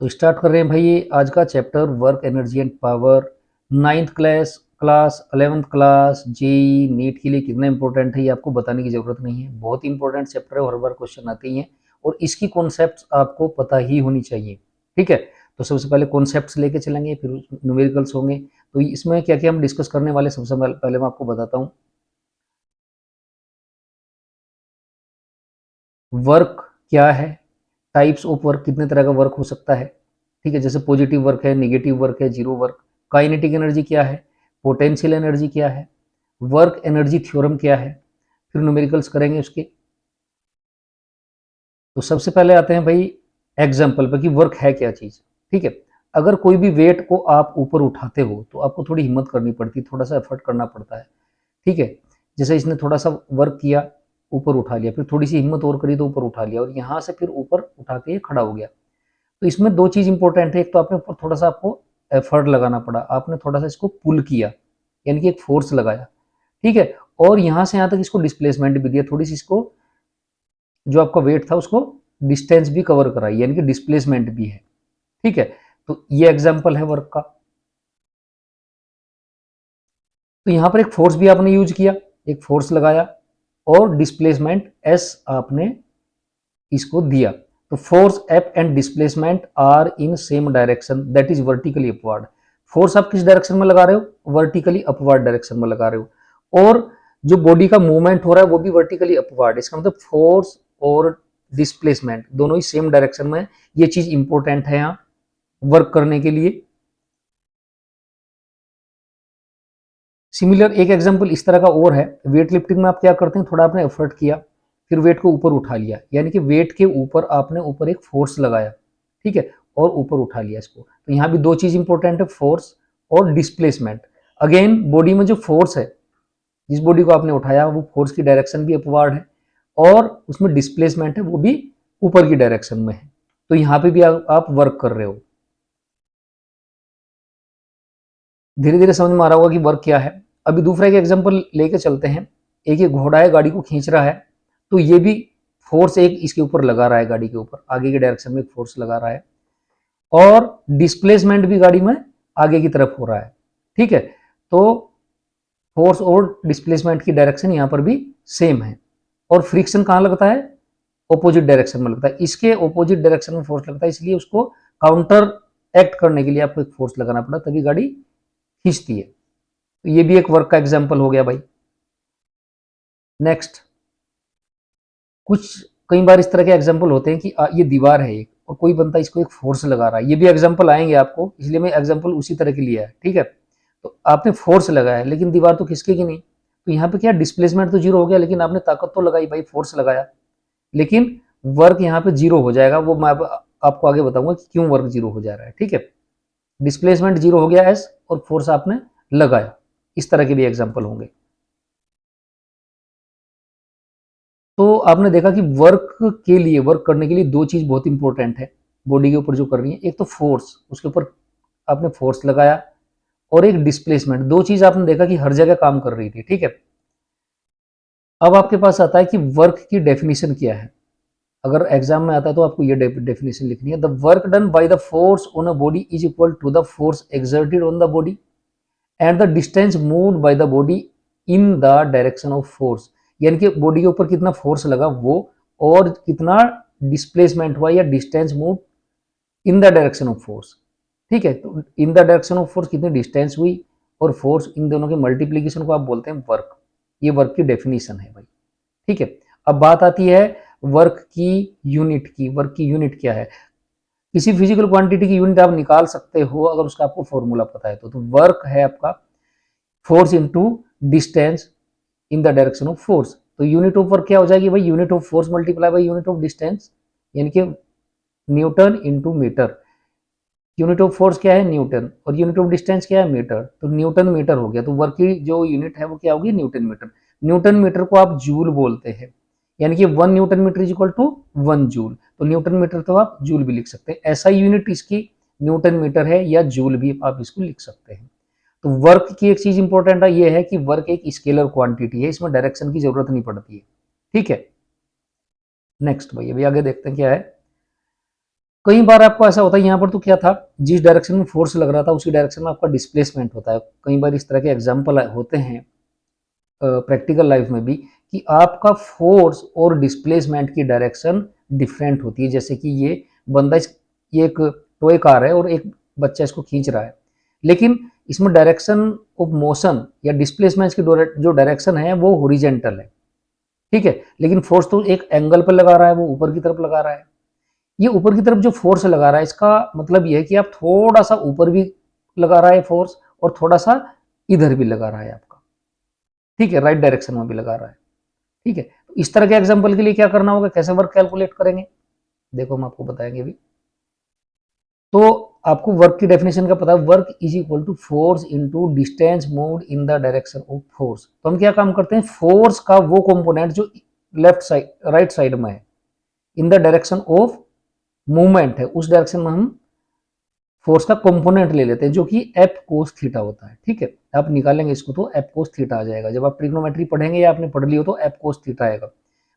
तो स्टार्ट कर रहे हैं भाई आज का chapter work energy and power. Ninth class class 11th class JEE NEET के लिए कितना इंपॉर्टेंट है ये आपको बताने की जरूरत नहीं है। बहुत इंपॉर्टेंट चैप्टर है, हर बार क्वेश्चन आते ही हैं और इसकी कॉन्सेप्ट्स आपको पता ही होनी चाहिए। ठीक है, तो सबसे पहले कॉन्सेप्ट्स लेके चलेंगे, फिर न्यूमेरिकल्स होंगे। तो इसमें क्या क्या हम डिस्कस करने वाले, सबसे पहले मैं आपको बताता हूँ। वर्क क्या है, टाइप्स ऑफ वर्क, कितने तरह का वर्क हो सकता है। ठीक है, जैसे पॉजिटिव वर्क है, नेगेटिव वर्क है, जीरो वर्क। काइनेटिक एनर्जी क्या है, पोटेंशियल एनर्जी क्या है, वर्क एनर्जी थ्योरम क्या है, फिर न्यूमेरिकल्स करेंगे उसके। तो सबसे पहले आते हैं भाई एग्जाम्पल पर कि वर्क है क्या चीज। ठीक है, अगर कोई भी वेट को आप ऊपर उठाते हो तो आपको थोड़ी हिम्मत करनी पड़ती है, थोड़ा सा एफर्ट करना पड़ता है। ठीक है, जैसे इसने थोड़ा सा वर्क किया, ऊपर उठा लिया, फिर थोड़ी सी हिम्मत और करी तो ऊपर उठा लिया, और यहाँ से फिर ऊपर उठा के ये खड़ा हो गया। तो इसमें दो चीज इंपॉर्टेंट है, एक तो आपने ऊपर थोड़ा सा आपको एफर्ट लगाना पड़ा, आपने थोड़ा सा इसको पुल किया, यानी कि एक फोर्स लगाया। ठीक है, और यहाँ से यहाँ तक इसको डिस्प्लेसमेंट भी दिया, थोड़ी सी इसको जो आपका वेट था उसको डिस्टेंस भी कवर कराई, यानी कि डिस्प्लेसमेंट भी है। ठीक है, तो ये एग्जाम्पल है वर्क का। तो यहाँ पर एक फोर्स भी आपने यूज किया, एक फोर्स लगाया और डिस्प्लेसमेंट एस आपने इसको दिया। तो force F and displacement are in same direction, that is vertically upward. Force आप किस डायरेक्शन में लगा रहे हो, वर्टिकली अपवर्ड डायरेक्शन में लगा रहे हो, और जो बॉडी का मूवमेंट हो रहा है वो भी वर्टिकली अपवर्ड। इसका मतलब फोर्स और डिस्प्लेसमेंट दोनों ही सेम डायरेक्शन में है। ये चीज इंपॉर्टेंट है यहाँ वर्क करने के लिए। सिमिलर एक एग्जांपल इस तरह का और है, वेट लिफ्टिंग में आप क्या करते हैं, थोड़ा आपने एफर्ट किया, फिर वेट को ऊपर उठा लिया, यानी कि वेट के ऊपर आपने ऊपर एक फोर्स लगाया। ठीक है, और ऊपर उठा लिया इसको। तो यहाँ भी दो चीज इंपॉर्टेंट है, फोर्स और डिस्प्लेसमेंट। अगेन बॉडी में जो फोर्स है, जिस बॉडी को आपने उठाया वो फोर्स की डायरेक्शन भी अपवर्ड है, और उसमें डिस्प्लेसमेंट है वो भी ऊपर की डायरेक्शन में है। तो यहाँ पे भी आप वर्क कर रहे हो। धीरे धीरे समझ में आ रहा होगा कि वर्क क्या है। अभी दूसरा एक एग्जांपल लेके चलते हैं। एक ये घोड़ा है, गाड़ी को खींच रहा है, तो ये भी फोर्स एक इसके ऊपर लगा रहा है, गाड़ी के ऊपर आगे की डायरेक्शन में एक फोर्स लगा रहा है, और डिस्प्लेसमेंट भी गाड़ी में आगे की तरफ हो रहा है। ठीक है, तो फोर्स और डिस्प्लेसमेंट की डायरेक्शन यहाँ पर भी सेम है। और फ्रिक्शन कहाँ लगता है, ऑपोजिट डायरेक्शन में लगता है, इसके ऑपोजिट डायरेक्शन में फोर्स लगता है, इसलिए उसको काउंटर एक्ट करने के लिए आपको एक फोर्स लगाना पड़ा, तभी गाड़ी खींचती है। तो ये भी एक वर्क का एग्जाम्पल हो गया भाई। नेक्स्ट, कुछ कई बार इस तरह के एग्जाम्पल होते हैं कि ये दीवार है एक, और कोई बंदा इसको एक फोर्स लगा रहा है। ये भी एग्जाम्पल आएंगे आपको, इसलिए मैं एग्जाम्पल उसी तरह के लिया है। ठीक है, तो आपने फोर्स लगाया लेकिन दीवार तो खिसकेगी नहीं, तो यहाँ पे क्या डिस्प्लेसमेंट तो जीरो हो गया, लेकिन आपने ताकत तो लगाई भाई, फोर्स लगाया, लेकिन वर्क यहाँ पे जीरो हो जाएगा। वो मैं आपको आगे बताऊंगा कि क्यों वर्क जीरो हो जा रहा है। ठीक है, डिस्प्लेसमेंट जीरो हो गया एस, और फोर्स आपने लगाया। इस तरह के भी एग्जाम्पल होंगे। तो आपने देखा कि वर्क के लिए, वर्क करने के लिए दो चीज बहुत इंपॉर्टेंट है बॉडी के ऊपर जो कर रही है। एक तो फोर्स, उसके ऊपर आपने फोर्स लगाया, और एक डिस्प्लेसमेंट। दो चीज आपने देखा कि हर जगह काम कर रही थी। ठीक है, अब आपके पास आता है कि वर्क की डेफिनेशन क्या है। अगर एग्जाम में आता है तो आपको ये डेफिनेशन लिखनी है। The work done by the force on a body is equal to the force exerted on the body and the distance moved by the body in the direction of force. यानी कि body के ऊपर कितना force लगा वो, और कितना displacement हुआ या distance move in the direction of force. ठीक है, तो इन द डायरेक्शन ऑफ फोर्स कितनी डिस्टेंस हुई, और फोर्स, इन दोनों के मल्टीप्लीकेशन को आप बोलते हैं वर्क। ये वर्क की डेफिनेशन है भाई। ठीक है, अब बात आती है वर्क की यूनिट की। वर्क की यूनिट क्या है, किसी फिजिकल क्वांटिटी की यूनिट आप निकाल सकते हो अगर उसका आपको फॉर्मूला पता है तो वर्क है आपका force into distance in the direction of force. तो यूनिट ऑफ वर्क क्या हो जाएगी भाई, unit of force multiply by unit of distance, यानी कि newton into metre. Unit of force क्या है, न्यूटन, और यूनिट ऑफ डिस्टेंस क्या है, मीटर। तो न्यूटन मीटर हो गया, तो वर्क की जो यूनिट है वो क्या होगी, न्यूटन मीटर। न्यूटन मीटर को आप जूल बोलते हैं, यानी कि 1 newton metre is equal to 1 joule. तो न्यूटन मीटर तो आप जूल भी लिख सकते हैं, ऐसा यूनिट इसकी न्यूटन मीटर है, या जूल भी आप इसको लिख सकते हैं। तो वर्क की एक चीज इंपॉर्टेंट है, ये है कि वर्क एक स्केलर क्वांटिटी है, इसमें डायरेक्शन की जरूरत नहीं पड़ती है। ठीक है, नेक्स्ट भाई अभी आगे देखते हैं क्या है। कई बार आपको ऐसा होता है, यहाँ पर तो क्या था, जिस डायरेक्शन में फोर्स लग रहा था उसी डायरेक्शन में आपका डिस्प्लेसमेंट होता है। कई बार इस तरह के एग्जाम्पल होते हैं प्रैक्टिकल लाइफ में भी, कि आपका फोर्स और डिस्प्लेसमेंट की डायरेक्शन डिफरेंट होती है। जैसे कि ये बंदा ये एक टॉय कार है और एक बच्चा इसको खींच रहा है, लेकिन इसमें डायरेक्शन ऑफ मोशन या डिस्प्लेसमेंट की जो डायरेक्शन है वो हॉरिजेंटल है, ठीक है, लेकिन फोर्स तो एक एंगल पर लगा रहा है, वो ऊपर की तरफ लगा रहा है। ये ऊपर की तरफ जो फोर्स लगा रहा है, इसका मतलब ये है कि आप थोड़ा सा ऊपर भी लगा रहा है फोर्स और थोड़ा सा इधर भी लगा रहा है आपका, ठीक है, राइट डायरेक्शन में भी लगा रहा है, ठीक है। तो इस तरह के एग्जांपल के लिए क्या करना होगा, कैसे वर्क कैलकुलेट करेंगे, देखो हम आपको बताएंगे अभी। तो आपको वर्क की डेफिनेशन का पता है, work is equal to force into distance moved in the direction of force. तो हम क्या काम करते हैं, फोर्स का वो कंपोनेंट जो लेफ्ट साइड राइट साइड में है in the direction of movement है, उस डायरेक्शन में हम फोर्स का कंपोनेंट ले लेते हैं जो कि एफ कोस थीटा होता है, ठीक है। आप निकालेंगे इसको तो एफ कोस थीटा आ जाएगा, जब आप ट्रिग्नोमेट्री पढ़ेंगे या आपने पढ़ ली हो तो एफ कोस थीटा आएगा,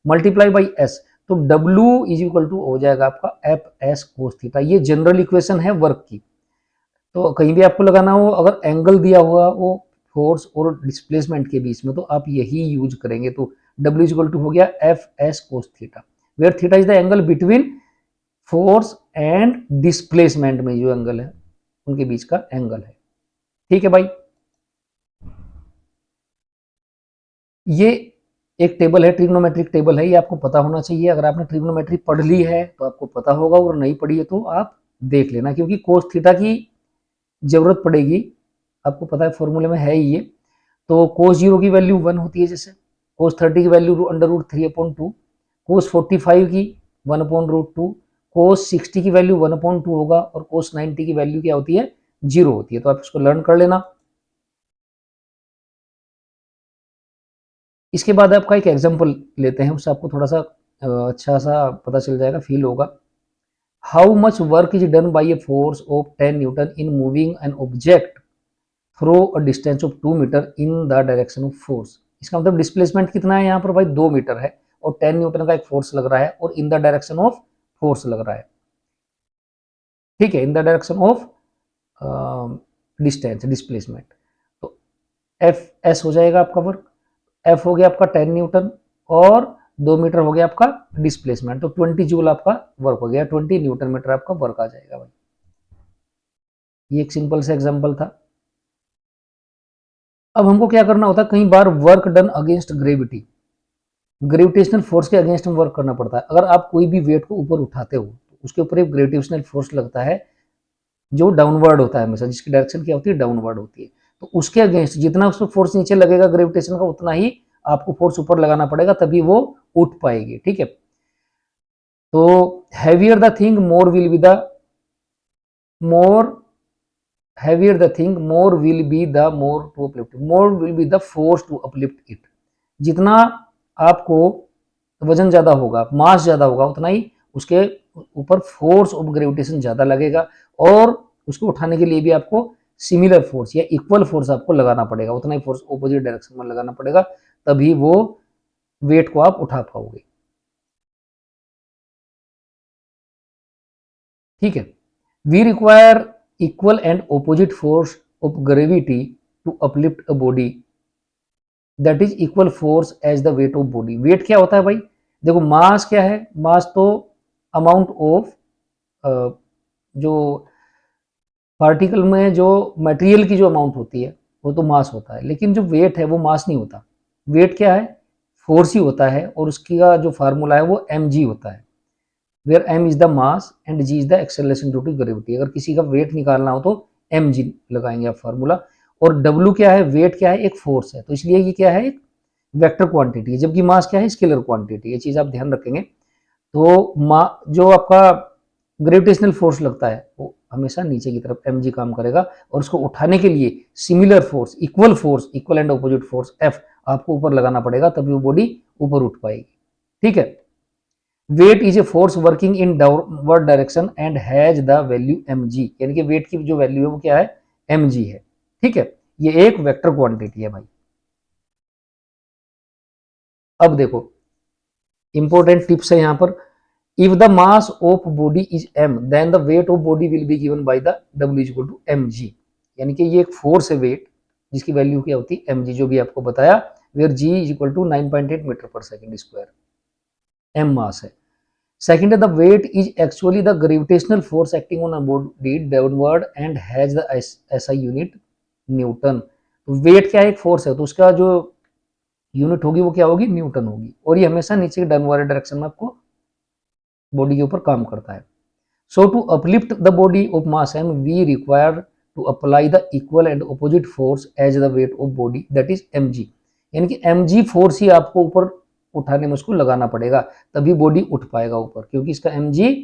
मल्टीप्लाई बाई एस, तो W इज इक्वल टू हो जाएगा आपका एफ एस कोस थीटा। ये जनरल इक्वेशन है वर्क की। तो कहीं भी आपको लगाना हो, अगर एंगल दिया हुआ वो फोर्स और डिस्प्लेसमेंट के बीच में, तो आप यही यूज करेंगे। तो W इज इक्वल टू हो गया F S cos theta, where theta is the angle between force and displacement में जो एंगल है उनके बीच का एंगल है, ठीक है भाई। ये एक टेबल है, ट्रिग्नोमेट्रिक टेबल है, ये आपको पता होना चाहिए। अगर आपने ट्रिग्नोमेट्री पढ़ ली है तो आपको पता होगा, और नहीं पढ़ी है तो आप देख लेना, क्योंकि कोस थीटा की जरूरत पड़ेगी। आपको पता है फॉर्मूले में है ही ये। तो कोस 0 की वैल्यू 1 होती है, जैसे कोस 30 की वैल्यू √3/2, कोस 45 की 1/√2, कोस 60 की वैल्यू 1/2 होगा, और कोस 90 की वैल्यू क्या होती है, 0 होती है। तो आप इसको लर्न कर लेना। इसके बाद आपका एक एग्जाम्पल लेते हैं, उससे आपको थोड़ा सा अच्छा सा पता चल जाएगा, फील होगा। How much work is done by a force of 10 N in moving an object through a distance of 2 metre in the direction of force. इसका मतलब डिस्प्लेसमेंट कितना है यहाँ पर भाई, 2 मीटर है, और 10 N का एक फोर्स लग रहा है, और इन द डायरेक्शन ऑफ फोर्स लग रहा है, ठीक है, in the direction of distance displacement. तो एफ एस हो जाएगा आपका वर्क, एफ हो गया आपका 10 N, और 2 मीटर हो गया आपका डिस्प्लेसमेंट, तो 20 जूल आपका वर्क हो गया, 20 Nm आपका वर्क आ जाएगा भाई। ये एक सिंपल सा एग्जांपल था। अब हमको क्या करना होता है, कई बार work done against gravity, gravitational force के अगेंस्ट में वर्क करना पड़ता है। अगर आप कोई भी वेट को ऊपर उठाते हो तो उसके ऊपर एक ग्रेविटेशनल फोर्स लगता है जो डाउनवर्ड होता है हमेशा, जिसकी डायरेक्शन क्या होती है, डाउनवर्ड होती है। तो उसके अगेंस्ट जितना उस पर फोर्स नीचे लगेगा ग्रेविटेशन का, उतना ही आपको फोर्स ऊपर लगाना पड़ेगा, तभी वो उठ पाएगी, ठीक है। तो heavier the thing more will be the more heavier the thing more will be the more to uplift, more will be the force to uplift it। जितना आपको वजन ज्यादा होगा, मास ज्यादा होगा, उतना ही उसके ऊपर फोर्स ऑफ ग्रेविटेशन ज्यादा लगेगा, और उसको उठाने के लिए भी आपको सिमिलर फोर्स या इक्वल फोर्स आपको लगाना पड़ेगा, उतना ही फोर्स ऑपोजिट डायरेक्शन में लगाना पड़ेगा, तभी वो वेट को आप उठा पाओगे, ठीक है। We require equal and opposite force of gravity to uplift a body that is equal force as the weight of body. Weight क्या होता है भाई, देखो मास क्या है, मास तो अमाउंट ऑफ जो पार्टिकल में जो मटेरियल की जो अमाउंट होती है वो तो मास होता है, लेकिन जो वेट है वो मास नहीं होता। वेट क्या है, फोर्स ही होता है, और उसका जो फार्मूला है वो mg होता है, where m is the mass and g is the acceleration due to gravity. अगर किसी का वेट निकालना हो तो mg लगाएंगे आप फार्मूला। और w क्या है, वेट क्या है, एक फोर्स है, तो इसलिए ये क्या है, एक वेक्टर क्वांटिटी है, जबकि मास क्या है, स्केलर क्वांटिटी। ये चीज आप ध्यान रखेंगे। तो जो आपका ग्रेविटेशनल फोर्स लगता है वो हमेशा नीचे की तरफ mg काम करेगा, और उसको उठाने के लिए similar force, equal and opposite force f आपको ऊपर लगाना पड़ेगा, तभी वो बॉडी ऊपर उठ पाएगी, ठीक है। Weight is a force working in downward direction and has the value mg, यानी कि वेट की जो वैल्यू है वो क्या है, mg है, ठीक है। ये एक वेक्टर क्वांटिटी है भाई। अब देखो इंपॉर्टेंट टिप्स है यहाँ पर। If the mass of body is m then the weight of body will be given by the w is equal to mg। यानी कि ये एक फोर्स है वेट जिसकी वैल्यू क्या होती है mg, जो भी आपको बताया, where g is equal to 9.8 metre per second square, m mass है। सेकंड है the weight is actually the gravitational force acting on a body downward and has the SI unit newton. Weight क्या है, एक force है, तो उसका जो unit होगी वो क्या होगी, न्यूटन होगी, और ये हमेशा नीचे के डाउनवर्ड डायरेक्शन में आपको बॉडी के ऊपर काम करता है। So to uplift the body of mass m we require to apply the equal and opposite force as the weight of body that is mg। यानी कि mg फोर्स ही आपको ऊपर उठाने में उसको लगाना पड़ेगा, तभी बॉडी उठ पाएगा ऊपर, क्योंकि इसका mg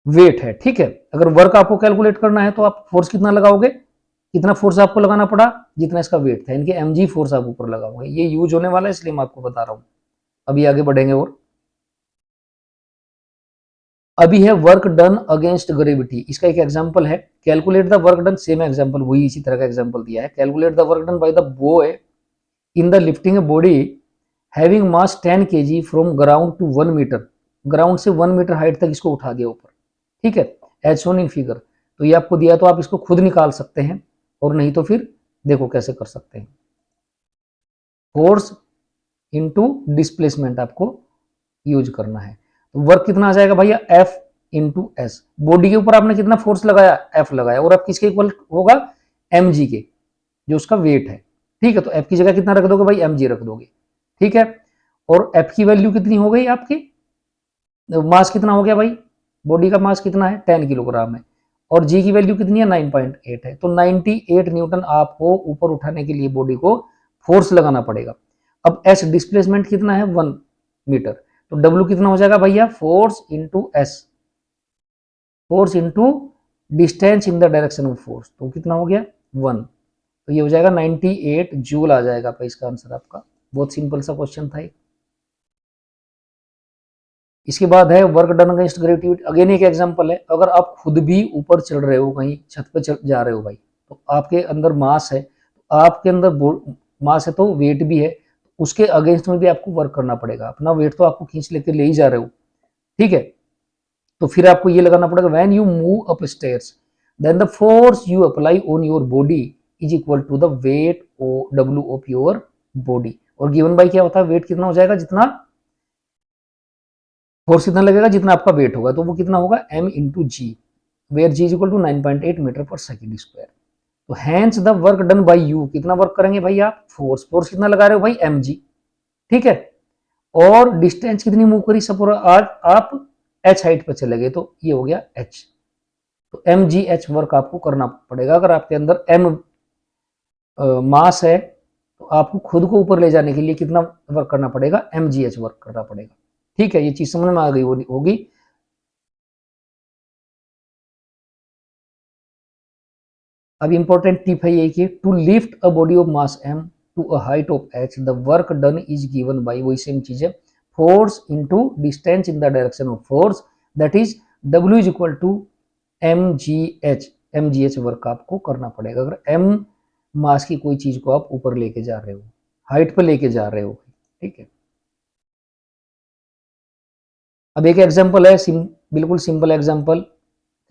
वेट है। ठीक है, अगर वर्क आपको कैलकुलेट करना है तो आप फोर्स कितना लगाओगे, कितना फोर्स आपको लगाना पड़ा, जितना इसका वेट था, यानी कि mg फोर्स आप ऊपर लगाओगे। ये यूज होने वाला है इसलिए मैं आपको बता रहा हूं। अभी आगे बढ़ेंगे और अभी है वर्क डन अगेंस्ट ग्रेविटी। इसका एक एग्जांपल है, calculate the work done, same example, वही इसी तरह का एग्जांपल दिया है। Calculate the work done by the boy in the lifting a body having mass 10 kg from ground to 1 metre. Ground से 1 मीटर हाइट तक इसको उठा दिया ऊपर। ठीक है, एज शोन इन फिगर। तो ये आपको दिया तो आप इसको खुद निकाल सकते हैं, और नहीं तो फिर देखो कैसे कर सकते हैं। फोर्स इनटू डिस्प्लेसमेंट आपको यूज करना है। तो वर्क कितना आ जाएगा भैया, F इंटू एस। बॉडी के ऊपर आपने कितना फोर्स लगाया, F लगाया, और अब किसके इक्वल होगा, mg के, जो उसका वेट है। ठीक है, तो F की जगह कितना रख दोगे भाई, mg रख दोगे। ठीक है, और F की वैल्यू कितनी हो गई आपकी, मास कितना हो गया भाई, बॉडी का मास कितना है 10 किलोग्राम है, और g की वैल्यू कितनी है 9.8 है। तो 98 न्यूटन आपको ऊपर उठाने के लिए बॉडी को फोर्स लगाना पड़ेगा। अब s डिस्प्लेसमेंट कितना है 1 मीटर, तो W कितना हो जाएगा भैया, force into S, force into distance in the direction of force, तो कितना हो गया 1। तो ये हो जाएगा 98 जूल आ जाएगा भाई इसका आंसर आपका। बहुत सिंपल सा क्वेश्चन था ये। इसके बाद है work done against gravity. Again एक एग्जांपल है, अगर आप खुद भी ऊपर चढ़ रहे हो, कहीं छत पे जा रहे हो भाई, तो आपके अंदर मास है, तो आपके अंदर मास है तो वेट भी है, उसके अगेंस्ट में भी आपको वर्क करना पड़ेगा। अपना वेट तो आपको खींच लेके ले ही जा रहे हो, ठीक है, तो फिर आपको ये लगाना पड़ेगा, when you move up stairs then the force you apply on your body is equal to the weight W of your body. और गिवन बाय क्या होता है, वेट कितना हो जाएगा, जितना फोर्स कितना लगेगा, जितना आपका वेट होगा, तो वो कितना होगा m into G, where g is equal to 9.8 metre per second square. तो hence the work done by you, कितना वर्क करेंगे भाई आप, फोर्स, फोर्स कितना लगा रहे हो भाई mg। ठीक है, और डिस्टेंस कितनी मूव करी, सपोज आज आप h हाइट पर चले गए, तो ये हो गया h, तो mgh वर्क आपको करना पड़ेगा। अगर आपके अंदर m मास है तो आपको खुद को ऊपर ले जाने के लिए कितना वर्क करना पड़ेगा, mgh वर्क करना पड़ेगा। ठीक है, ये चीज समझ में आ गई होगी। अब इंपॉर्टेंट टिप है ये कि to lift a body of mass m to a height of h the work done is given by, वही सेम चीज है, force into distance in the direction of force that is W is equal to mgh work आपको करना पड़ेगा। अगर m मास की कोई चीज को आप ऊपर लेके जा रहे हो, हाइट पर लेके जा रहे हो। ठीक है, अब एक एग्जांपल है, बिल्कुल simple example,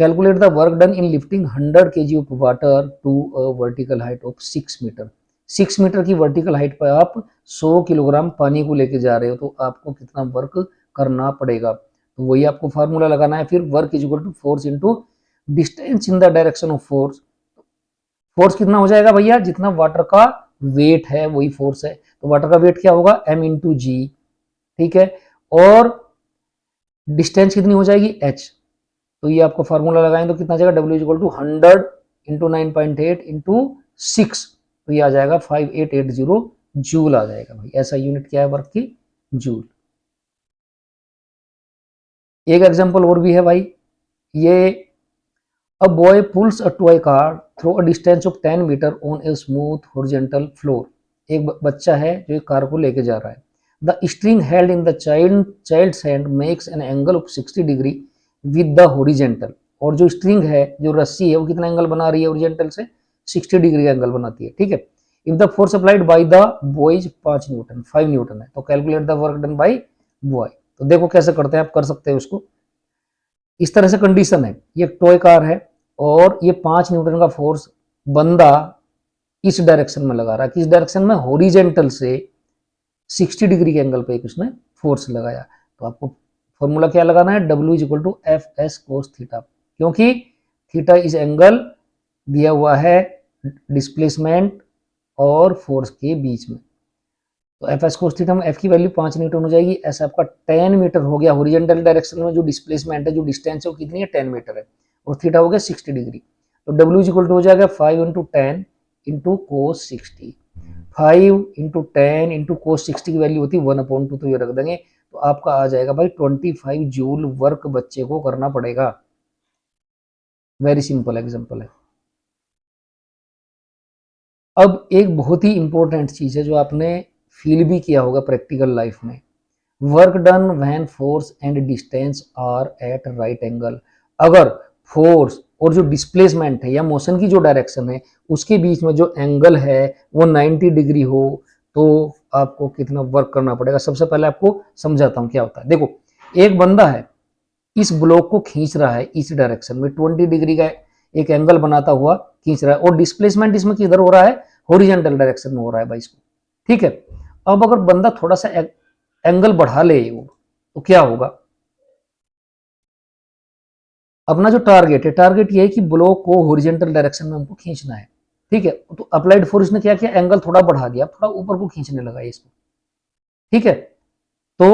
calculate the work done in lifting 100 kg of water to a vertical height of 6 metre. 6 metre की वर्टिकल हाइट पर आप 100 किलोग्राम पानी को लेके जा रहे हो, तो आपको कितना वर्क करना पड़ेगा। तो वही आपको फार्मूला लगाना है फिर, work is equal to force into distance in the direction of force. Force कितना हो जाएगा भैया, जितना वाटर का वेट है वही फोर्स है, तो वाटर का वेट क्या होगा, m इंटू जी। ठीक है, और डिस्टेंस कितनी हो जाएगी h, तो ये आपको फार्मूला लगाएं तो कितना आ जाएगा, W equal to 100 into 9.8 into 6, तो ये आ जाएगा 5880 जूल आ जाएगा भाई। ऐसा यूनिट क्या है वर्क की, जूल। एक एग्जांपल और भी है भाई, ये a boy pulls a toy car through a distance of 10 metre on a smooth horizontal floor. एक बच्चा है जो एक कार को लेके जा रहा है। The string held in the child's hand makes an angle of 60 degree with the horizontal. और जो स्ट्रिंग है, जो रस्सी है, वो कितना एंगल बना रही है हॉरिजॉन्टल से, 60 डिग्री का एंगल बनाती है। ठीक है, if the force applied by the boys 5 Newton है, तो calculate the work done bye boy. तो देखो कैसे करते हैं, आप कर सकते हो उसको। इस तरह से कंडीशन है, ये टॉय कार है और ये 5 न्यूटन का फोर्स बंदा इस डायरेक्शन में लगा रहा है, किस डायरेक्शन में, हॉरिजेंटल से 60 डिग्री के एंगल पे एक उसने फोर्स लगाया। तो आपको फॉर्मूला क्या लगाना है, W is equal to F S cos theta, क्योंकि थीटा इस एंगल दिया हुआ है डिस्प्लेसमेंट और फोर्स के बीच में। तो एफ एस कोस थीटा में एफ की वैल्यू 5 न्यूटन हो जाएगी, एस आपका 10 मीटर हो गया, हॉरिजॉन्टल डायरेक्शन में जो डिस्प्लेसमेंट है, जो डिस्टेंस है वो कितनी है, 10 मीटर है, और थीटा हो गया 60 डिग्री। तो W इज इक्वल टू हो जाएगा 5 into 10 into cos 60, 5 into 10 into cos 60 की वैल्यू होती है 1/2, तो ये रख देंगे। तो आपका आ जाएगा भाई 25 जूल वर्क बच्चे को करना पड़ेगा। वेरी सिंपल एग्जांपल है। अब एक बहुत ही इंपॉर्टेंट चीज है जो आपने फील भी किया होगा प्रैक्टिकल लाइफ में, work done when force and distance are at right angle. अगर फोर्स और जो डिस्प्लेसमेंट है या मोशन की जो डायरेक्शन है उसके बीच में जो एंगल है वो 90 डिग्री हो, तो आपको कितना वर्क करना पड़ेगा। सबसे पहले आपको समझाता हूं क्या होता है। देखो, एक बंदा है, इस ब्लॉक को खींच रहा है इस डायरेक्शन में, 20 डिग्री का एक एंगल बनाता हुआ खींच रहा है, और डिस्प्लेसमेंट इसमें किधर हो रहा है, हॉरिजॉन्टल डायरेक्शन में हो रहा है भाई इसको, ठीक है। अब अगर बंदा थोड़ा सा एंगल बढ़ा ले तो क्या होगा, अपना जो टारगेट है, टारगेट ये है कि ब्लॉक को हॉरिजॉन्टल डायरेक्शन में हमको खींचना है, ठीक है। तो अप्लाइड फोर्स ने क्या किया, एंगल थोड़ा बढ़ा दिया, थोड़ा ऊपर को खींचने लगा इसको, ठीक है। तो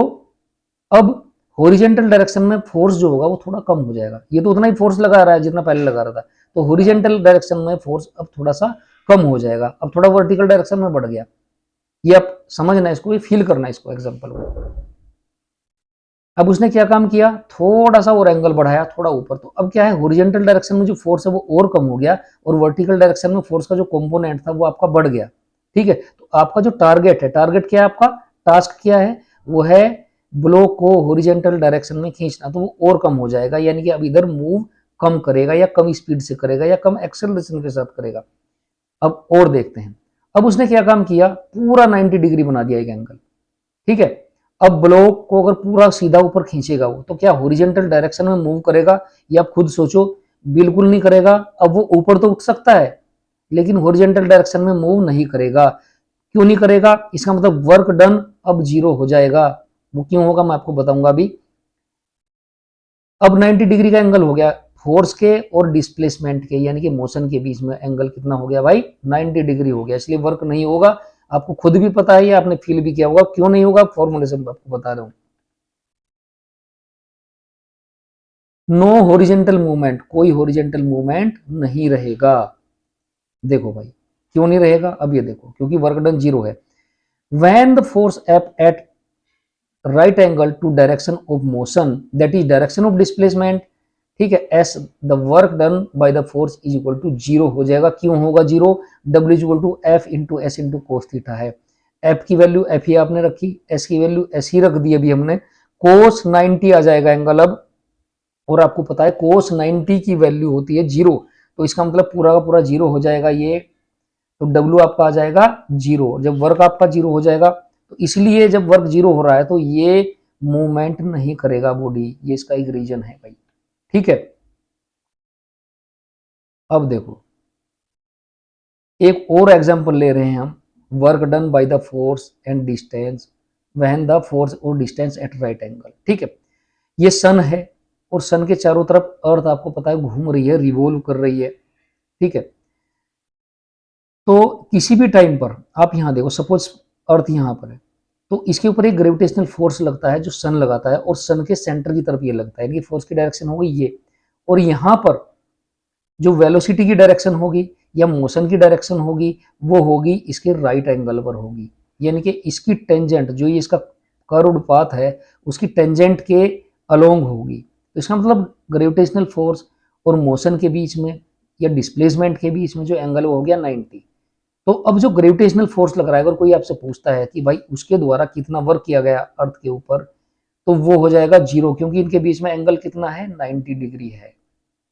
अब हॉरिजॉन्टल डायरेक्शन में फोर्स जो होगा वो थोड़ा कम हो जाएगा, ये तो उतना ही फोर्स लगा रहा है जितना पहले लगा रहा था, तो हॉरिजॉन्टल डायरेक्शन में फोर्स अब थोड़ा सा कम हो जाएगा, अब थोड़ा वर्टिकल डायरेक्शन में बढ़ गया। ये आप समझना इसको, ये फील करना इसको एग्जांपल में। अब उसने क्या काम किया, थोड़ा सा और एंगल बढ़ाया थोड़ा ऊपर, तो अब क्या है, हॉरिजॉन्टल डायरेक्शन में जो फोर्स है वो और कम हो गया, और वर्टिकल डायरेक्शन में फोर्स का जो कंपोनेंट था वो आपका बढ़ गया, ठीक है। तो आपका जो टारगेट है, टारगेट क्या है आपका, टास्क क्या है, वो है ब्लॉक को हॉरिजॉन्टल डायरेक्शन में खींचना, तो वो और कम हो जाएगा, यानी कि अब इधर मूव कम करेगा या कम स्पीड से करेगा या कम एक्सेलरेशन के साथ करेगा। अब और देखते हैं, अब उसने क्या काम किया, पूरा 90 डिग्री बना दिया एक एंगल, ठीक है। अब ब्लॉक को अगर पूरा सीधा ऊपर खींचेगा वो, तो क्या हॉरिजॉन्टल डायरेक्शन में मूव करेगा, या आप खुद सोचो, बिल्कुल नहीं करेगा। अब वो ऊपर तो उठ सकता है लेकिन हॉरिजॉन्टल डायरेक्शन में मूव नहीं करेगा। क्यों नहीं करेगा, इसका मतलब वर्क डन अब जीरो हो जाएगा। वो क्यों होगा मैं आपको बताऊंगा अभी। अब 90 डिग्री का एंगल हो गया, फोर्स के और डिस्प्लेसमेंट के यानी कि मोशन के बीच में एंगल कितना हो गया भाई, 90 डिग्री हो गया, इसलिए वर्क नहीं होगा। आपको खुद भी पता है, आपने फील भी किया होगा, क्यों नहीं होगा, फॉर्मूले से आपको बता रहा हूं। नो हॉरिजॉन्टल मूवमेंट, कोई हॉरिजॉन्टल मूवमेंट नहीं रहेगा। देखो भाई क्यों नहीं रहेगा, अब ये देखो, क्योंकि वर्क डन जीरो है। When the force at right angle to direction of motion, that is direction of displacement, ठीक है, as the work done by the force is equal to zero हो जाएगा। क्यों होगा zero, W is equal to F into S into cos theta है। F की value F ही आपने रखी, एस की वैल्यू एस ही रख दी अभी हमने, कोस 90 आ जाएगा एंगल अब, और आपको पता है कोस 90 की वैल्यू होती है जीरो, तो इसका मतलब पूरा का पूरा जीरो हो जाएगा ये। तो W आपका आ जाएगा जीरो। जब वर्क आपका जीरो हो जाएगा, तो इसलिए जब वर्क जीरो हो रहा है तो ये मूवमेंट नहीं करेगा बॉडी, ये इसका एक रीजन है भाई, ठीक है। अब देखो एक और एग्जांपल ले रहे हैं हम, work done by the force and distance when the force और डिस्टेंस एट राइट एंगल, ठीक है। ये सन है और सन के चारों तरफ अर्थ आपको पता है घूम रही है, रिवॉल्व कर रही है, ठीक है। तो किसी भी टाइम पर आप यहां देखो, सपोज अर्थ यहां पर है, तो इसके ऊपर एक ग्रेविटेशनल फोर्स लगता है जो सन लगाता है, और सन के सेंटर की तरफ ये लगता है, यानी फोर्स की डायरेक्शन होगी ये, और यहां पर जो वेलोसिटी की डायरेक्शन होगी या मोशन की डायरेक्शन होगी वो होगी इसके राइट एंगल पर होगी, यानी कि इसकी टेंजेंट जो ये इसका कर्व्ड पाथ है उसकी टेंजेंट के अलोंग होगी। तो इसका मतलब ग्रेविटेशनल फोर्स और मोशन के बीच में या डिस्प्लेसमेंट के बीच में जो एंगल वो हो गया 90। तो अब जो ग्रेविटेशनल फोर्स लग रहा है, अगर कोई आपसे पूछता है कि भाई उसके द्वारा कितना वर्क किया गया अर्थ के ऊपर, तो वो हो जाएगा जीरो, क्योंकि इनके बीच में एंगल कितना है, 90 डिग्री है,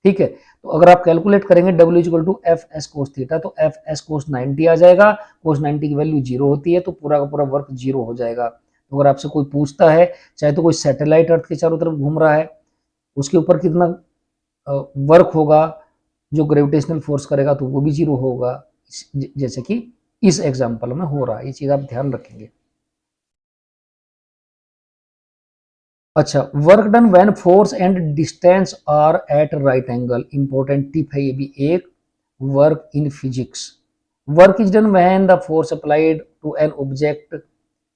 ठीक है। तो अगर आप कैलकुलेट करेंगे W equal to F S cos theta, तो एफ एस कोस 90 आ जाएगा, कोस 90 की वैल्यू जीरो होती है, तो पूरा का पूरा वर्क जीरो हो जाएगा। तो अगर आपसे कोई पूछता है, चाहे तो कोई सैटेलाइट अर्थ के चारों तरफ घूम रहा है, उसके ऊपर कितना वर्क होगा जो ग्रेविटेशनल फोर्स करेगा, तो वो भी जीरो होगा, जैसे कि इस एग्जाम्पल में हो रहा है। ये चीज आप ध्यान रखेंगे। अच्छा, work done when force and distance are at right angle, important tip है ये भी एक, work in physics. Work is done when the force applied to an object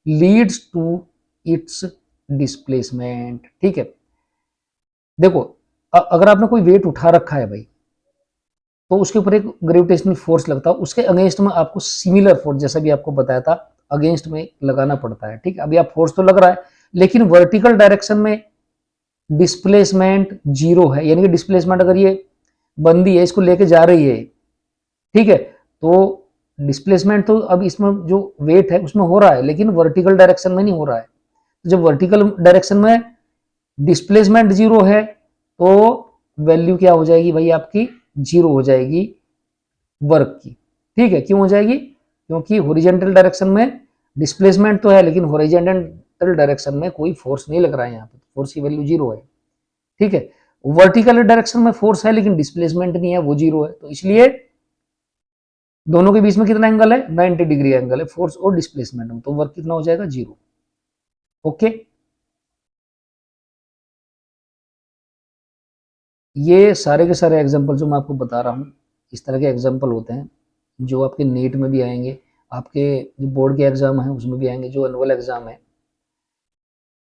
leads to its displacement. ठीक है, देखो अगर आपने कोई वेट उठा रखा है भाई, तो उसके ऊपर एक ग्रेविटेशनल फोर्स लगता है, उसके अगेंस्ट में आपको सिमिलर फोर्स, जैसा भी आपको बताया था, अगेंस्ट में लगाना पड़ता है। ठीक है, अभी आप फोर्स तो लग रहा है, लेकिन वर्टिकल डायरेक्शन में डिस्प्लेसमेंट जीरो है, यानी कि डिस्प्लेसमेंट अगर ये बंदी है, इसको लेके जा रही है, ठीक है, तो डिस्प्लेसमेंट तो अब इसमें जो वेट है उसमें हो रहा है, लेकिन वर्टिकल डायरेक्शन में नहीं हो रहा है। तो जब वर्टिकल डायरेक्शन में डिस्प्लेसमेंट जीरो है, तो वैल्यू क्या हो जाएगी भाई, आपकी जीरो हो जाएगी वर्क की। ठीक है, क्यों हो जाएगी, क्योंकि हॉरिजॉन्टल डायरेक्शन में डिस्प्लेसमेंट तो है, लेकिन हॉरिजॉन्टल डायरेक्शन में कोई फोर्स नहीं लग रहा है, यहाँ पे फोर्स की वैल्यू जीरो है। ठीक है, वर्टिकल डायरेक्शन में फोर्स है लेकिन डिस्प्लेसमेंट नहीं है, वो जीरो है, तो इसलिए दोनों के बीच में कितना एंगल है, 90 डिग्री एंगल है फोर्स और डिस्प्लेसमेंट में, तो वर्क कितना हो जाएगा, जीरो। ओके, ये सारे के सारे एग्जांपल जो मैं आपको बता रहा हूँ, इस तरह के एग्जांपल होते हैं जो आपके नीट में भी आएंगे, आपके जो बोर्ड के एग्जाम है उसमें भी आएंगे, जो एनुअल एग्जाम है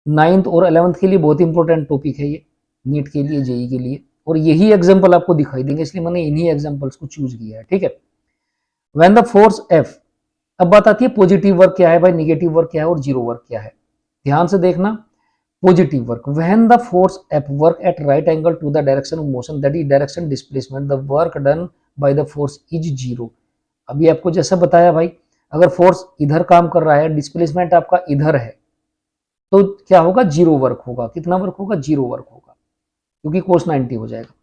9th और 11th के लिए बहुत इंपॉर्टेंट टॉपिक है ये, नीट के लिए, जेई के लिए, और यही एग्जाम्पल आपको दिखाई देंगे, इसलिए मैंने इन्हीं एग्जाम्पल्स को चूज किया है। ठीक है, व्हेन द फोर्स एफ, अब बात आती है पॉजिटिव वर्क क्या है भाई, निगेटिव वर्क क्या है और जीरो वर्क क्या है। ध्यान से देखना, positive work, when the force F work at right angle to the direction of motion, that is direction displacement, the work done by the force is zero. अभी आपको जैसा बताया भाई, अगर फोर्स इधर काम कर रहा है, डिस्प्लेसमेंट आपका इधर है, तो क्या होगा, जीरो वर्क होगा। कितना वर्क होगा, जीरो वर्क होगा, क्योंकि कोस 90 हो जाएगा।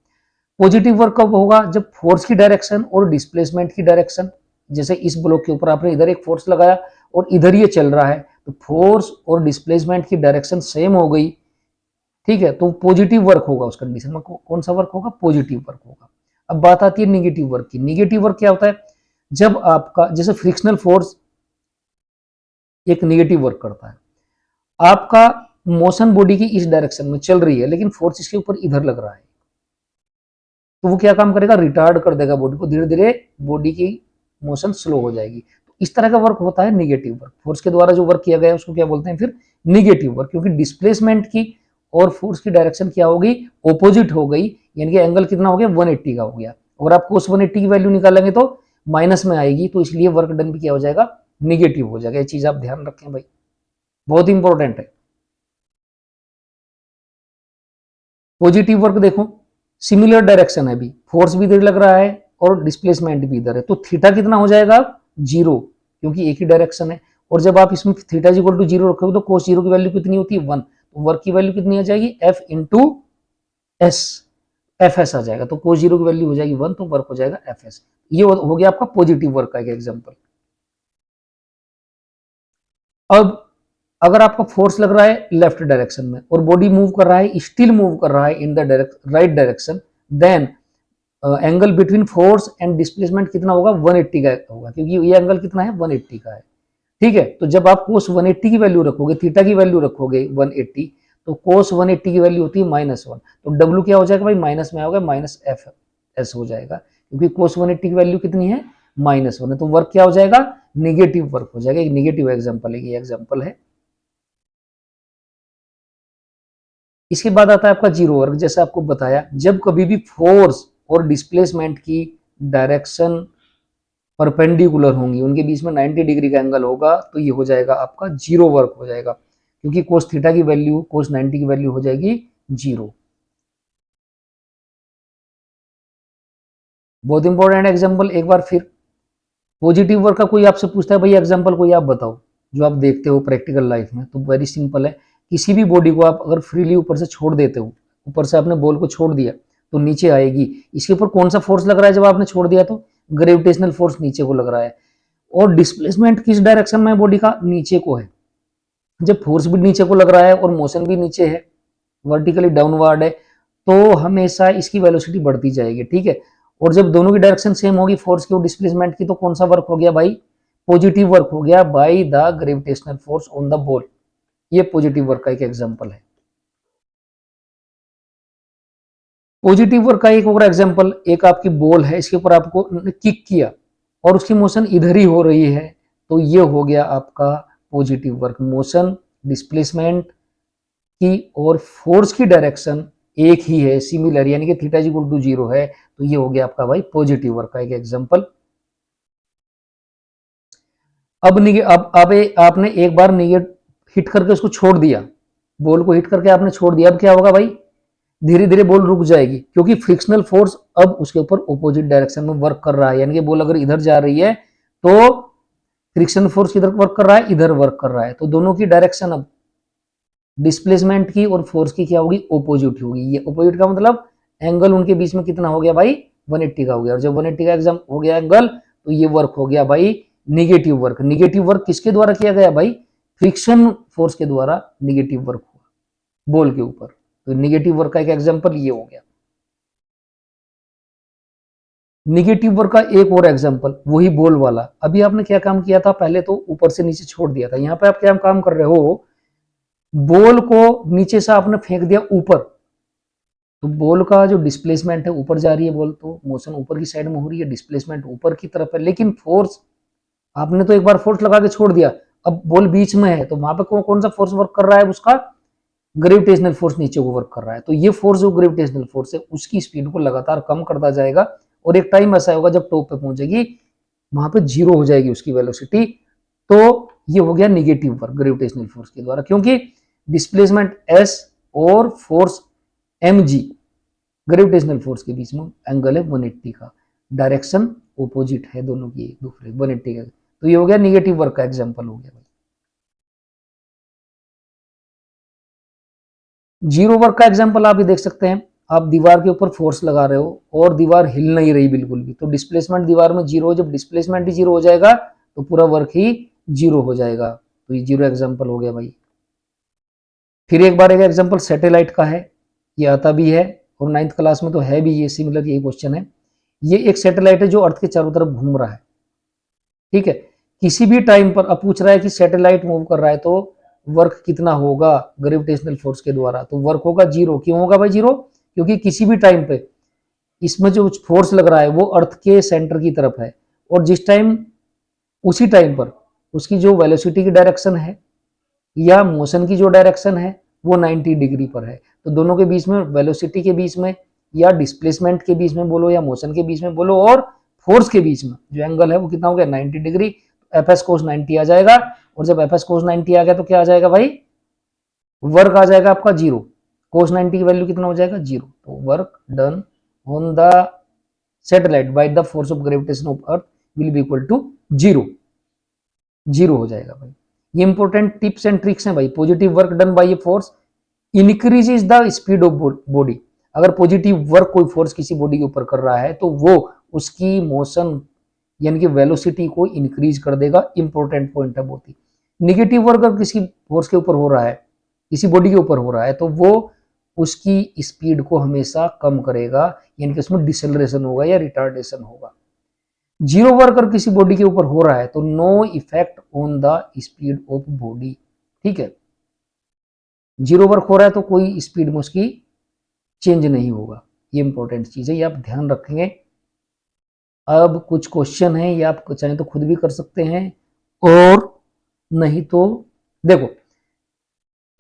पॉजिटिव वर्क कब होगा, जब फोर्स की डायरेक्शन और डिस्प्लेसमेंट की डायरेक्शन, जैसे इस ब्लॉक के ऊपर आपने इधर एक फोर्स लगाया और इधर ये चल रहा है, तो फोर्स और डिस्प्लेसमेंट की डायरेक्शन सेम हो गई। ठीक है, तो पॉजिटिव वर्क होगा उस कंडीशन में, कौन सा वर्क होगा, पॉजिटिव वर्क होगा। अब बात आती है निगेटिव वर्क की। निगेटिव वर्क क्या होता है, जब आपका जैसे फ्रिक्शनल फोर्स एक निगेटिव वर्क करता है, आपका मोशन बॉडी की इस डायरेक्शन में चल रही है, लेकिन फोर्स इसके ऊपर इधर लग रहा है, तो वो क्या काम करेगा, रिटार्ड कर देगा बॉडी को, धीरे धीरे बॉडी की मोशन स्लो हो जाएगी। तो इस तरह का वर्क होता है निगेटिव वर्क, फोर्स के द्वारा जो वर्क किया गया है उसको क्या बोलते हैं फिर, निगेटिव वर्क, क्योंकि डिस्प्लेसमेंट की और फोर्स की डायरेक्शन क्या होगी, ऑपोजिट हो गई, यानी कि एंगल कितना हो गया, 180 का हो गया। अगर आपको उस 180 की वैल्यू निकालेंगे तो माइनस में आएगी, तो इसलिए वर्क डन भी क्या हो जाएगा, निगेटिव हो जाएगा। ये चीज आप ध्यान रखें भाई, बहुत इंपॉर्टेंट है। पॉजिटिव वर्क देखो, सिमिलर डायरेक्शन है, अभी फोर्स भी इधर लग रहा है और डिस्प्लेसमेंट भी इधर है, तो थीटा कितना हो जाएगा, जीरो, क्योंकि एक ही डायरेक्शन है। और जब आप इसमें थीटा इक्वल टू जीरो रखोगे तो कोस जीरो की वैल्यू कितनी होती है, 1, तो वर्क की वैल्यू कितनी आ जाएगी, F into S, F S आ जाएगा, तो कोस जीरो की वैल्यू हो जाएगी 1, तो वर्क हो जाएगा एफ एस। ये हो गया आपका पॉजिटिव वर्क का एक एग्जाम्पल। अब अगर आपका फोर्स लग रहा है लेफ्ट डायरेक्शन में और बॉडी मूव कर रहा है, स्टिल मूव कर रहा है in the right direction, then angle between force and displacement कितना होगा, 180 का होगा, क्योंकि ये एंगल कितना है, 180 का है। ठीक है, तो जब आप कोस 180 की वैल्यू रखोगे, थीटा की वैल्यू रखोगे 180, तो कोस 180 की वैल्यू होती है -1, तो डब्ल्यू क्या हो जाएगा भाई, माइनस में होगा, माइनस एफ एस हो जाएगा, क्योंकि कोस 180 की वैल्यू कितनी है, -1 है, तो वर्क क्या हो जाएगा, निगेटिव वर्क हो जाएगा। एक निगेटिव एग्जाम्पल है, ये एग्जाम्पल है। इसके बाद आता है आपका जीरो वर्क, जैसे आपको बताया, जब कभी भी फोर्स और डिस्प्लेसमेंट की डायरेक्शन परपेंडिकुलर होंगी, उनके बीच में 90 डिग्री का एंगल होगा, तो ये हो जाएगा आपका जीरो वर्क हो जाएगा, क्योंकि कोस थीटा की वैल्यू, कोस 90 की वैल्यू हो जाएगी जीरो। बहुत इंपॉर्टेंट एग्जाम्पल एक बार फिर, पॉजिटिव वर्क का कोई आपसे पूछता है भाई एग्जाम्पल कोई आप बताओ जो आप देखते हो प्रैक्टिकल लाइफ में, तो वेरी सिंपल है, किसी भी बॉडी को आप अगर फ्रीली ऊपर से छोड़ देते हो, ऊपर से आपने बॉल को छोड़ दिया तो नीचे आएगी, इसके ऊपर कौन सा फोर्स लग रहा है, जब आपने छोड़ दिया तो ग्रेविटेशनल फोर्स नीचे को लग रहा है, और डिस्प्लेसमेंट किस डायरेक्शन में बॉडी का, नीचे को है, जब फोर्स भी नीचे को लग रहा है और मोशन भी नीचे है, वर्टिकली डाउनवर्ड है, तो हमेशा इसकी वेलोसिटी बढ़ती जाएगी, ठीक है। और जब दोनों की डायरेक्शन सेम होगी, फोर्स की और डिस्प्लेसमेंट की, तो कौन सा वर्क हो गया भाई, पॉजिटिव वर्क हो गया by the gravitational force on the ball. ये पॉजिटिव वर्क का एक एग्जांपल है। पॉजिटिव वर्क का एक और एग्जांपल, एक आपकी बॉल है, इसके ऊपर आपको किक किया और उसकी मोशन इधर ही हो रही है, तो ये हो गया आपका पॉजिटिव वर्क। मोशन, डिस्प्लेसमेंट की और फोर्स की डायरेक्शन एक ही है, सिमिलर, यानी कि थीटा इक्वल टू 0 है, तो ये हो गया आपका भाई पॉजिटिव वर्क का एक एग्जांपल। अब आपने एक बार निगेट हिट करके उसको छोड़ दिया, बॉल को हिट करके आपने छोड़ दिया, अब क्या होगा भाई, धीरे धीरे बॉल रुक जाएगी, क्योंकि फ्रिक्शनल फोर्स अब उसके ऊपर ऑपोजिट डायरेक्शन में वर्क कर रहा है। यानी कि बॉल अगर इधर जा रही है तो फ्रिक्शन फोर्स किधर वर्क कर रहा है, इधर वर्क कर रहा है, तो दोनों की डायरेक्शन अब डिस्प्लेसमेंट की और फोर्स की क्या होगी, ऑपोजिट होगी। ये ऑपोजिट का मतलब एंगल उनके बीच में कितना हो गया भाई, 180 का हो गया। और जब 180 का एग्जाम हो गया एंगल, तो ये वर्क हो गया भाई निगेटिव वर्क। निगेटिव वर्क किसके द्वारा किया गया भाई, फ्रिक्शन फोर्स के द्वारा निगेटिव वर्क हुआ बॉल के ऊपर। तो निगेटिव वर्क का एक एग्जांपल ये हो गया। निगेटिव वर्क का एक और एग्जांपल, वही बॉल वाला। अभी आपने क्या काम किया था, पहले तो ऊपर से नीचे छोड़ दिया था, यहाँ पे आप क्या काम कर रहे हो, बॉल को नीचे से आपने फेंक दिया ऊपर, तो बॉल का जो डिस्प्लेसमेंट है, ऊपर जा रही है बॉल, तो मोशन ऊपर की साइड में हो रही है, डिस्प्लेसमेंट ऊपर की तरफ है। लेकिन फोर्स, आपने तो एक बार फोर्स लगा के छोड़ दिया, अब बॉल बीच में है, तो वहां पे कौन सा फोर्स वर्क कर रहा है, उसका ग्रेविटेशनल फोर्स नीचे को वर्क कर रहा है। तो ये फोर्स जो ग्रेविटेशनल फोर्स है, उसकी स्पीड को लगातार कम करता जाएगा, और एक टाइम ऐसा होगा जब टॉप पे पहुंचेगी, वहां पे 0 हो जाएगी उसकी वेलोसिटी। तो ये हो गया निगेटिव वर्क ग्रेविटेशनल फोर्स के द्वारा, क्योंकि डिस्प्लेसमेंट s और फोर्स mg, ग्रेविटेशनल फोर्स के बीच में एंगल है 180 का, डायरेक्शन ऑपोजिट है दोनों की एक दूसरे 180 का। तो ये हो गया निगेटिव वर्क का एग्जांपल हो गया। जीरो वर्क का एग्जांपल आप भी देख सकते हैं, आप दीवार के ऊपर फोर्स लगा रहे हो और दीवार हिल नहीं रही बिल्कुल भी, तो डिस्प्लेसमेंट दीवार में 0, जब डिस्प्लेसमेंट ही 0 हो जाएगा तो पूरा वर्क ही 0 हो जाएगा। तो ये 0 एग्जांपल हो गया भाई। फिर एक बार एक एग्जांपल सैटेलाइट का है, ये आता भी है और 9th क्लास में तो है भी, ये सिमिलर यही क्वेश्चन है। ये एक सैटेलाइट है जो अर्थ के चारों तरफ घूम रहा है, ठीक है। किसी भी टाइम पर अब पूछ रहा है कि सैटेलाइट मूव कर रहा है तो वर्क कितना होगा ग्रेविटेशनल फोर्स के द्वारा, तो वर्क होगा 0। क्यों होगा भाई 0, क्योंकि किसी भी टाइम पे इसमें जो फोर्स लग रहा है वो अर्थ के सेंटर की तरफ है, और जिस टाइम, उसी टाइम पर उसकी जो वेलोसिटी की डायरेक्शन है या मोशन की जो डायरेक्शन है वो 90 डिग्री पर है। तो दोनों के बीच में, वेलोसिटी के बीच में या डिस्प्लेसमेंट के बीच में बोलो या मोशन के बीच में बोलो और फोर्स के बीच में जो एंगल है वो कितना हो गया, 90 डिग्री। एफ एस कोस 90 आ जाएगा, और जब एफ एस कोस 90 आ गया तो क्या आ जाएगा भाई, वर्क आ जाएगा आपका 0। कोस 90 की वैल्यू कितना हो जाएगा, 0। तो work done on the satellite by the force of gravitation of earth will be equal to 0। 0 हो जाएगा भाई। ये इंपॉर्टेंट टिप्स एंड ट्रिक्स हैं भाई। Positive work done bye a force increases the speed of body. अगर positive work कोई force किसी body के ऊपर कर रहा है तो वो उसकी मोशन यानी कि वेलोसिटी को इंक्रीज कर देगा। इंपॉर्टेंट पॉइंट है बहुत ही। निगेटिव वर्क अगर किसी फोर्स के ऊपर हो रहा है, किसी बॉडी के ऊपर हो रहा है, तो वो उसकी स्पीड को हमेशा कम करेगा, यानी कि उसमें डिसेलरेशन होगा या रिटार्डेशन होगा। 0 वर्क अगर किसी बॉडी के ऊपर हो रहा है तो no effect on the speed of body, ठीक है। 0 वर्क हो रहा है तो कोई स्पीड में उसकी चेंज नहीं होगा। ये इंपॉर्टेंट चीज है, ये आप ध्यान रखेंगे। अब कुछ क्वेश्चन है, ये आप चाहें तो खुद भी कर सकते हैं, और नहीं तो देखो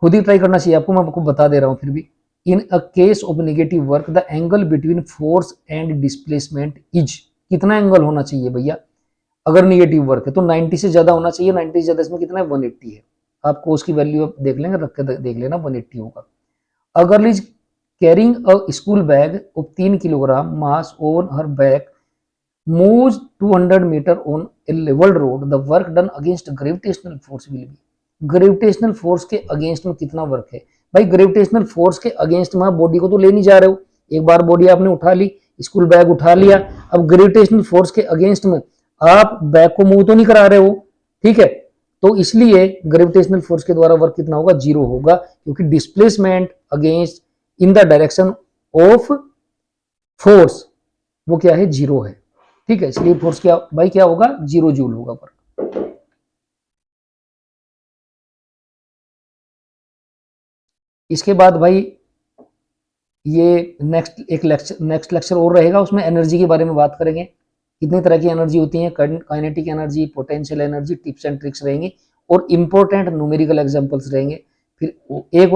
खुद ही ट्राई करना चाहिए आपको, मैं आपको बता दे रहा हूं फिर भी। In a case of negative work the angle between force and displacement is, कितना एंगल होना चाहिए भैया, अगर निगेटिव वर्क है तो 90 से ज्यादा होना चाहिए। 90 से ज्यादा इसमें कितना है, 180 है। आपको उसकी वैल्यू आप देख लेंगे, रख के देख लेना, 180 होगा। अगर is carrying a school bag of 3 kilogram mass on her back moves 200 metre on a level road, the work done against gravitational force will be. Gravitational force के अगेंस्ट में कितना वर्क है भाई, ग्रेविटेशनल फोर्स के against में body को तो ले नहीं जा रहे हो, एक बार बॉडी आपने उठा ली, स्कूल बैग उठा लिया, अब ग्रेविटेशनल फोर्स के अगेंस्ट में आप बैग को मूव तो नहीं करा रहे हो, ठीक है। तो इसलिए ग्रेविटेशनल फोर्स के द्वारा वर्क कितना होगा, 0 होगा, क्योंकि displacement against in the direction of force वो क्या है, 0 है। ठीक है, इसलिए फोर्स क्या भाई क्या होगा, 0 जूल होगा वर्क। इसके बाद भाई ये नेक्स्ट लेक्चर और रहेगा, उसमें एनर्जी के बारे में बात करेंगे, कितनी तरह की एनर्जी होती है, kinetic energy, potential energy, tips and tricks रहेंगे और इंपॉर्टेंट न्यूमेरिकल एग्जांपल्स रहेंगे। फिर एक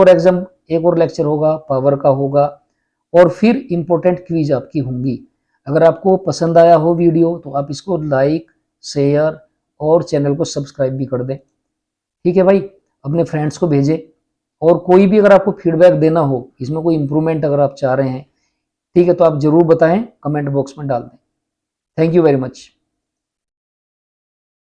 और लेक्चर होगा पावर का होगा, और फिर इंपॉर्टेंट क्विज आपकी होंगी। अगर आपको पसंद आया हो वीडियो तो आप इसको लाइक, शेयर और चैनल को सब्सक्राइब भी कर दें। ठीक है भाई, अपने फ्रेंड्स को भेजें, और कोई भी अगर आपको फीडबैक देना हो, इसमें कोई इंप्रूवमेंट अगर आप चाह रहे हैं, ठीक है, तो आप जरूर बताएं, कमेंट बॉक्स में डाल दें। Thank you very much.